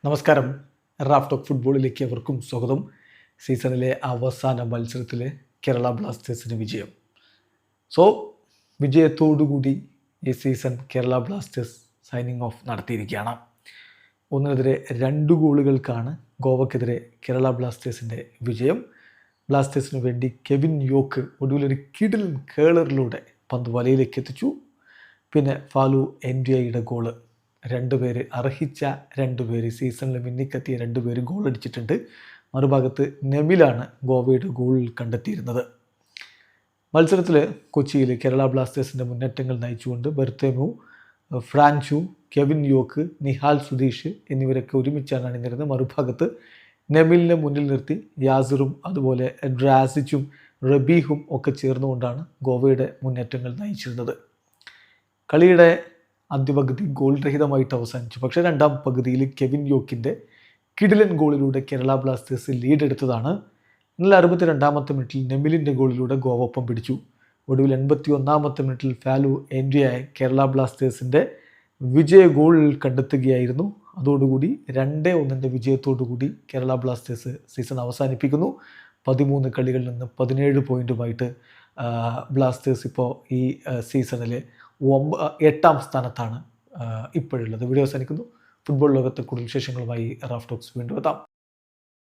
നമസ്കാരം. Raf talk ഫുട്ബോളിലേക്ക് അവർക്കും സ്വാഗതം. സീസണിലെ അവസാന മത്സരത്തിൽ കേരള ബ്ലാസ്റ്റേഴ്സിന് വിജയം. വിജയത്തോടുകൂടി ഈ season Kerala Blasters signing off നടത്തിയിരിക്കുകയാണ്. 1-2 ഗോളുകൾക്കാണ് ഗോവയ്ക്കെതിരെ കേരള ബ്ലാസ്റ്റേഴ്സിൻ്റെ വിജയം. ബ്ലാസ്റ്റേഴ്സിന് വേണ്ടി കെവിൻ യോക്ക് ഒടുവിലൊരു കിടിലൻ കേളറിലൂടെ പന്ത് വലയിലേക്ക് എത്തിച്ചു. പിന്നെ ഫാലു എൻഡിയയുടെ ഗോള്. 2 പേര് അർഹിച്ച 2 പേര് സീസണിൽ മിന്നിക്കെത്തിയ 2 പേര് ഗോൾ അടിച്ചിട്ടുണ്ട്. മറുഭാഗത്ത് നെമിലാണ് ഗോവയുടെ ഗോൾ കണ്ടെത്തിയിരുന്നത്. മത്സരത്തിൽ കൊച്ചിയിൽ കേരള ബ്ലാസ്റ്റേഴ്സിൻ്റെ മുന്നേറ്റങ്ങൾ നയിച്ചുകൊണ്ട് ബെർത്തേമു, ഫ്രാൻചു, കെവിൻ യോക്ക്, നിഹാൽ സുധീഷ് എന്നിവരൊക്കെ ഒരുമിച്ചാണ് അണിനിരുന്നത്. മറുഭാഗത്ത് നെമിലിനെ മുന്നിൽ നിർത്തി യാസിറും അതുപോലെ ഡ്രാസിച്ചും റബീഹും ഒക്കെ ചേർന്നുകൊണ്ടാണ് ഗോവയുടെ മുന്നേറ്റങ്ങൾ നയിച്ചിരുന്നത്. കളിയുടെ ആദ്യ പകുതി ഗോൾ രഹിതമായിട്ട് അവസാനിച്ചു. പക്ഷേ രണ്ടാം പകുതിയിൽ കെവിൻ യോക്കിൻ്റെ കിടിലൻ ഗോളിലൂടെ കേരള ബ്ലാസ്റ്റേഴ്സ് ലീഡ് എടുത്തതാണ്. എന്നാൽ 62-ാമത്തെ മിനിറ്റിൽ നെമിലിൻ്റെ ഗോളിലൂടെ ഗോവ ഒപ്പം പിടിച്ചു. ഒടുവിൽ 81-ാമത്തെ മിനിറ്റിൽ ഫാലു എൻഡിയായി കേരള ബ്ലാസ്റ്റേഴ്സിൻ്റെ വിജയ ഗോൾ കണ്ടെത്തുകയായിരുന്നു. അതോടുകൂടി 2-1 വിജയത്തോടുകൂടി കേരള ബ്ലാസ്റ്റേഴ്സ് സീസൺ അവസാനിപ്പിക്കുന്നു. 13 കളികളിൽ നിന്ന് 17 പോയിൻറ്റുമായിട്ട് ബ്ലാസ്റ്റേഴ്സ് ഇപ്പോൾ ഈ സീസണിൽ 8-ാം സ്ഥാനത്താണ് ഇപ്പോഴുള്ളത്. വീഡിയോ അവസാനിക്കുന്നു. ഫുട്ബോൾ ലോകത്തെ കൂടുതൽ വിശേഷങ്ങളുമായി റാഫ് ടോക്സ് വീണ്ടും എത്താം.